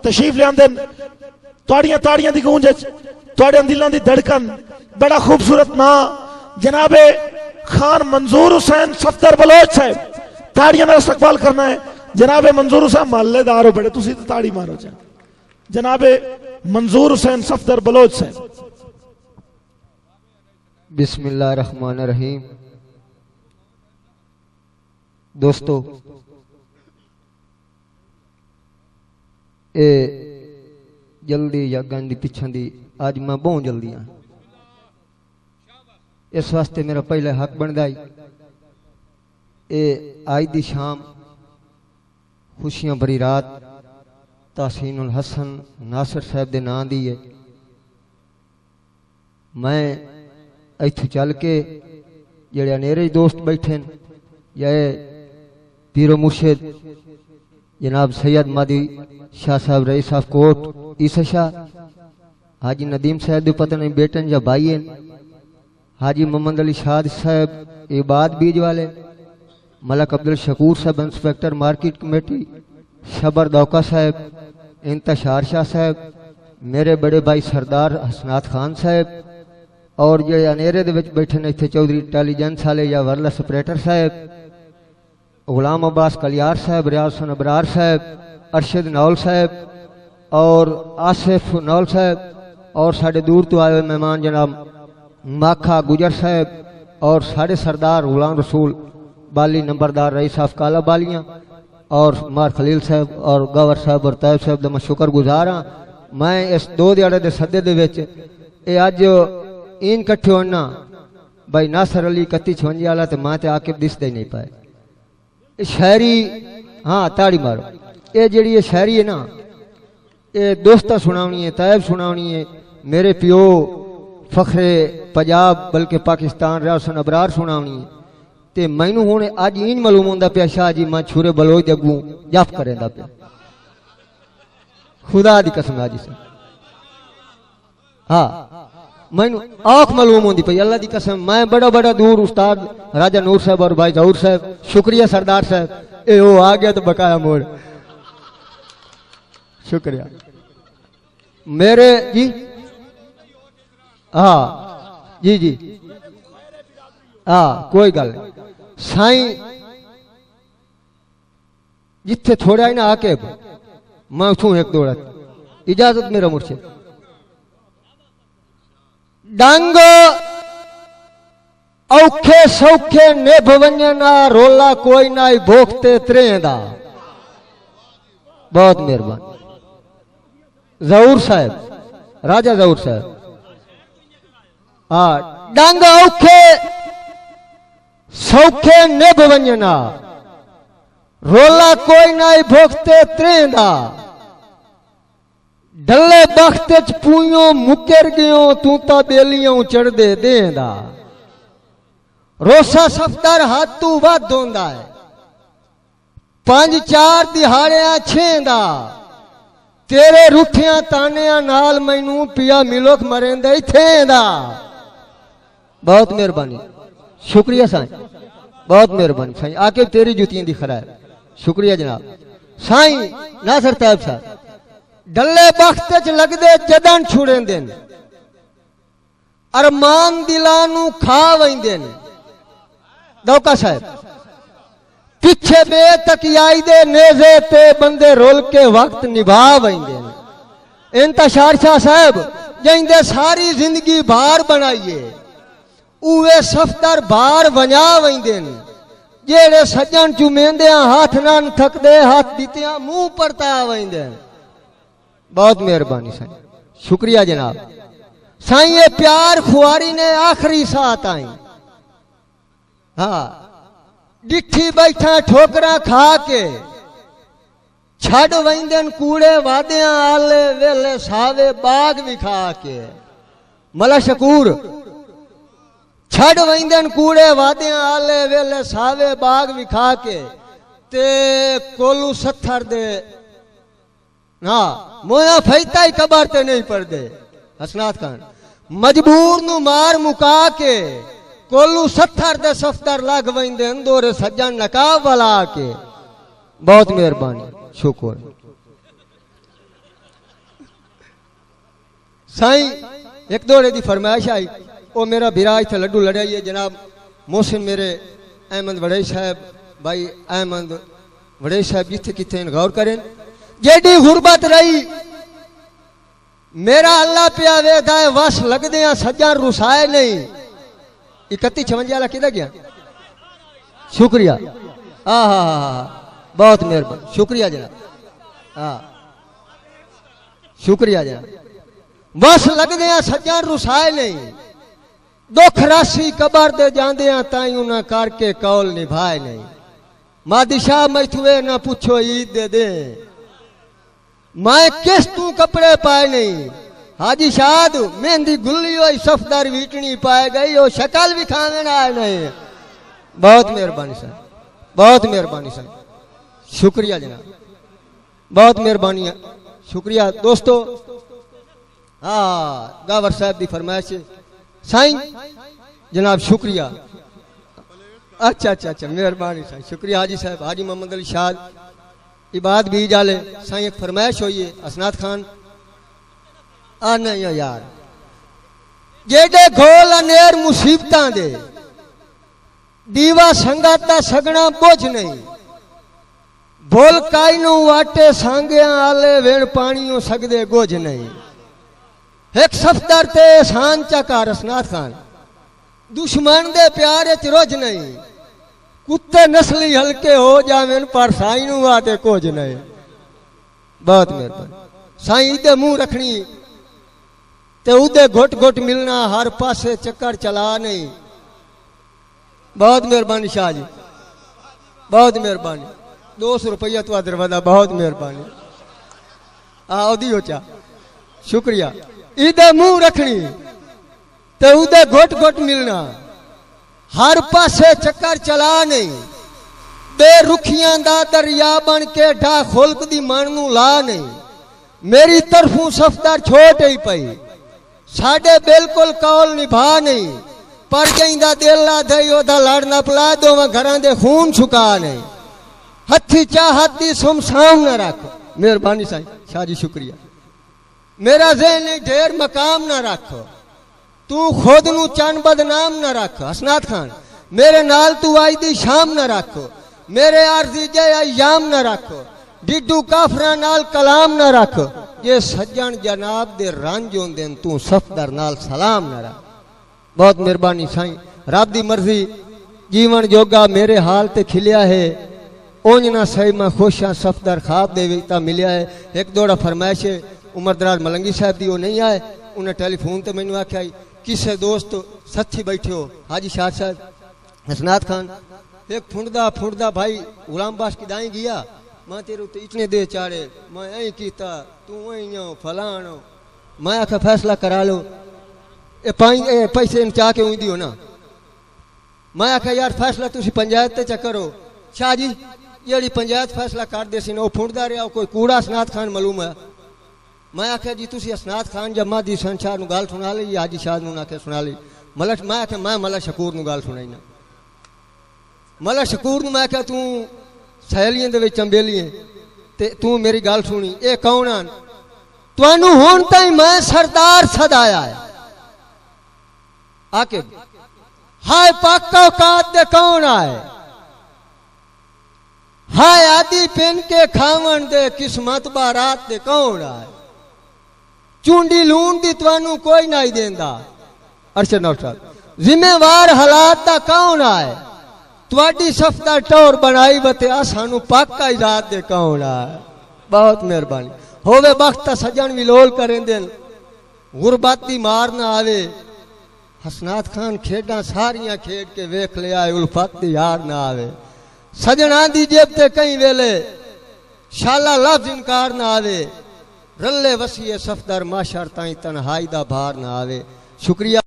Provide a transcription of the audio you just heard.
तशरीफ लियांदे तुहाड़ियां ताड़ियां दी गूंज तुहाड़े दिलों दी धड़कन बड़ा खूबसूरत ना जनाबे खान मंजूर हुसैन सफदर बलोच साहब ताड़ियां का इस्तकबाल करना है। जनाबे मंजूर हुसैन महल्लेदार हो बड़े तुसी तो ताड़ी मारो जा जनाबे मंजूर हुसैन सफदर बलोच साहब। बिस्मिल्लाहिर्रहमानिर्रहीम। दोस्तों ए जल्दी या गंदी पिछां दी आज मैं बहुत जल्दी हाँ इस वास्ते मेरा पहले हक बनता है आज दी शाम खुशियां भरी रात तहसीनुल हसन नासिर साहब दे नां दी है। मैं इत्थों चल के जेड़े अनेरे दोस्त बैठे या पीरो मुर्शिद जनाब सैयद मादी शाह साहब रईस ऑफ कोर्ट ईसा शाह हाजी नदीम साहब दे पता नहीं बेटन या भाई हैं हाजी मोहम्मद अली शाह साहब इबाद बीज वाले मलक अब्दुल शकूर साहब इंस्पेक्टर मार्केट कमेटी शबर दौका साहब इंतशार शाह साहब मेरे बड़े भाई सरदार हसनात खान साहब और जो अनेरे दे विच बैठे ने इत्थे चौधरी इंटेलीजेंस वाले या वायरलेस ऑपरेटर साहब गुलाम अब्बास कलियार साहब रियाज हसन अबरार साहब अरशद नौल साहब और आसिफ नौल साहब और साढ़े दूर तो आए हुए मेहमान जनाब माखा गुजर साहब और साढ़े सरदार गुलाम रसूल बाली नंबरदार रईस ऑफ काला बालियां और मार खलील साहब और गवर साहब और तैयब साहब का मैं शुक्र गुजार हाँ। मैं इस दो दिहाड़े के सदे दे विच अज इन कट्ठे होना भाई नासर अली 3156 वाला तो मैं आके दिसते ही नहीं पाए शायरी हाँ ताड़ी मारो ये जी शायरी है ना ये दोस्ता सुनावनी है तैयब सुनावनी है मेरे प्यो फखरे पंजाब बल्कि पाकिस्तान रियाज हसन अबरार सुनावनी है ते मैनू हुण अज इंज मालूम होंदा पिया शाह जी मैं छुरे बलोच दे अगू जप करेंदा पिया खुदा दी कसम आज से हाँ मैनू आँख मालूम होंदी पई अल्लाह दी कसम मैं बड़ा बड़ा दूर उस्ताद राजा नूर साहब और भाई जहूर साहब शुक्रिया सरदार साहब ए ओ आ गया तो बकाया मोड़ शुक्रिया मेरे जी हाँ जी जी हाँ कोई गल साईं जिथे थोड़ा ही ना आके मैं उठूं एक दौड़ा इजाजत मेरा मुर्शिद डंग औखे सौखे निभ वंजना रोला कोई ना भोगते त्रेंदा बहुत मेहरबानी जहूर साहब राजा जहूर साहब हाँ डंग औखे सौखे निभ वंजना रोला कोई ना भोगते त्रेंदा डले बख्त च पूयो मुकर गयो तू ता बेलियों चढ़ दे देंदा रोसा सफदर हाथ तू वध होंदा है 5-4 दिहाड़ियां छेंदा तेरे रुठियां तानियां नाल मैनू पिया मिलोक मरेंदा इथेंदा बहुत मेहरबानी शुक्रिया साईं बहुत मेहरबानी साईं आके तेरी जुतियां दी खरा है शुक्रिया जनाब साईं नासर तैयब साहब डले बख्त च लगदे जदन छुड़ेंदे ने अरमान दिलानू खा वैंदे ने दौका साहब पिछे बेतकियाई दे नेज़े ते बंदे रोल के वक्त निभा वैंदे ने इंतशार शाह साहब जिंदे सारी जिंदगी भार बनाइए उवे सफदर भार वंजा वैंदे ने जेड़े सज्जन चुमेंदियां हाथ नान थकदे हाथ दितियां मुंह परता वैंदे ने बहुत मेहरबानी साईं शुक्रिया जनाब साईं ये प्यार खुआरी ने आखिरी साथ आई हाँ डिठी बैठा ठोकरा खा के छड़ वंदन कूड़े वादियां आले वेले सावे बाग विखा के मला शकूर छड़ वंदन कूड़े वादियां आले वेले सावे बाग विखा के ते कोलू सत्थर दे ना मोया फैता ही कबारते नहीं पड़ते हसनात खान मजबूर नु मार मुका के कोलू सत्थर दे सफदर लग वंदे अंदोरे सज्जन नकाब वाला के बहुत मेहरबानी शुक्र साईं एक दौड़े की फरमाइश आई, वो मेरा बिरा इतना लड्डू लड़ाई है जनाब मोहसिन मेरे अहमद वड़े साहब, भाई अहमद वड़े साहब जिथे किथे गौर करें, जेडी गुरबत रही मेरा अल्लाह पिया वेदा है वस लगदे सज्जा रुसाए नहीं। 3156 वाला किधर गया? शुक्रिया, बहुत मेहरबानी, शुक्रिया जनाब, हाँ शुक्रिया जनाब। बस लगदे सज्जा रुसाए नहीं, दुख राशि कबर दे जांदे ताई उन्हें करके कौल निभाए नहीं। मादिशाह मैथुए ना पूछो ईद दे दे, मैं किस तू कपड़े पाए नहीं। हाजी शाद मेहंदी गुल्ली हुई सफदर वीटनी पाए गई, वो शक्ल भी खाने आए नहीं। बहुत मेहरबानी सर, बहुत मेहरबानी सर, शुक्रिया जनाब, बहुत मेहरबानी, शुक्रिया दोस्तों। हाँ गावर साहब की फरमाइश साईं जनाब, शुक्रिया, अच्छा अच्छा अच्छा मेहरबानी साईं, शुक्रिया हाजी साहब। हाजी मोहम्मद अली शाद इबाद बीज आले साईं, एक फरमाइश हुई है असनाद खान आ नहीं यार, जेडे घोल अनेर मुसीबतां दे दीवा संगाता सगना बोझ नहीं। भोल काई नू वाटे सांगिया आले वेण पानियों सगदे गोझ नहीं। एक सफदर ते एहसान चकार असनाद खान, दुश्मन दे प्यारे च रोज नहीं। कुत्ते नस्ली हल्के हो जावे पर साईं नू वाटे कोज नहीं। बहुत मेहरबानी साईं, इदे मुंह रखनी ते उदे घुट घुट मिलना, हर पासे चक्कर चला नहीं। बहुत मेहरबानी शाह जी, बहुत मेहरबानी, 200 रुपया तो दरवाजा, बहुत मेहरबानी, ओदी हो चा, शुक्रिया। इदे मुंह रखनी ते उदे घुट घुट मिलना, हर पासे चक्कर चला नहीं। बेरुखियां दा दरिया बन के ढा खुल्क दी मन नू ला नहीं। मेरी तरफों सफदर छोट ही पई, साडे बिल्कुल कौल निभा नहीं। पर जाइंदा दिल ला दई ओदा लड़ ना पला, दोवां घरां दे खून छुका नहीं। हथी चाहत दी सुमसाम न रख, मेहरबानी साईं शाह जी, शुक्रिया। मेरा ज़हन ढेर मकाम न रख, तू खुद नू चन बदनाम न रख। हसनात खान मेरे नाल तू आई दी शाम न रख, मेरे अर्जी जे अयाम न रख। डिडू काफरा नाल कलाम न रख, ये सज्जन जनाब दे रंज होंदे तू सफदर नाल सलाम न रख। बहुत मेहरबानी साईं, रब दी मर्जी जीवन जोगा मेरे हाल ते खिलिया है। ओंज ना सही मैं खुश हाँ, सफदर खाब दे विता मिलिया है। एक दौड़ा फरमाइश है उमर दराज मलंगी साहब दी, वो नहीं आए। उन्हें टेलीफोन ते मैनू आख्या किसे दोस्त सथी बैठे हो हाजी शाह साहब हसनात खान, एक फुंडदा फुंडदा भाई गुलाम बाश की दाई गया, मैं तेरे उत्ते इतने दे चाड़े, मैं ऐ कीता, तू ऐ फलान। मैं आखा फैसला करा लो, ए पैसे इन चाह के उई दियो ना। मैं आखा यार फैसला तुसी पंचायत ते चक्करो। शाह जी जेड़ी पंचायत फैसला कर दे सी ना, फुंडदा रहा, कोई कूड़ा हसनात खान मालूम है। मैं आख्या जी तुसी हसनात खान जम्मा दी संसार नू गाल सुना ली, हाजी शाह नू आख्या सुना ली। मलक मैं आख्या मैं मलक शकूर नू गाल सुनाई ना। मलक शकूर नू मैं आख्या तू सहेलियां दे विच चंबेलियां ते तू मेरी गाल सुनी, ए कौन आन? तुहानू हुण ताईं मैं सरदार सदाया है। आके हाय पाका औकात दे कौन आए, हाय आदि पेन के खावन दे किस्मत बारात दे कौन आए। चूंडी लून दी तुहानू कोई नहीं देंदा। अरशद नौशाद जिम्मेवार हालात दा कौन आए, तुहाडी सफदर टोर बनाई बते सानू पाका इजाद दे कौन आए। बहुत मेहरबानी होवे बख्त सजन विलोल करें दिन, गुरबत दी मार ना आवे। हसनात खान खेडा सारियां खेड के वेख ले आए, उल्फत दी यार ना आवे। सजना दी जेब ते कई वेले शाला लफ्ज इनकार ना आवे। रल्ले वसीए सफदर माशर ताई तन्हाई दा भार ना आवे। शुक्रिया।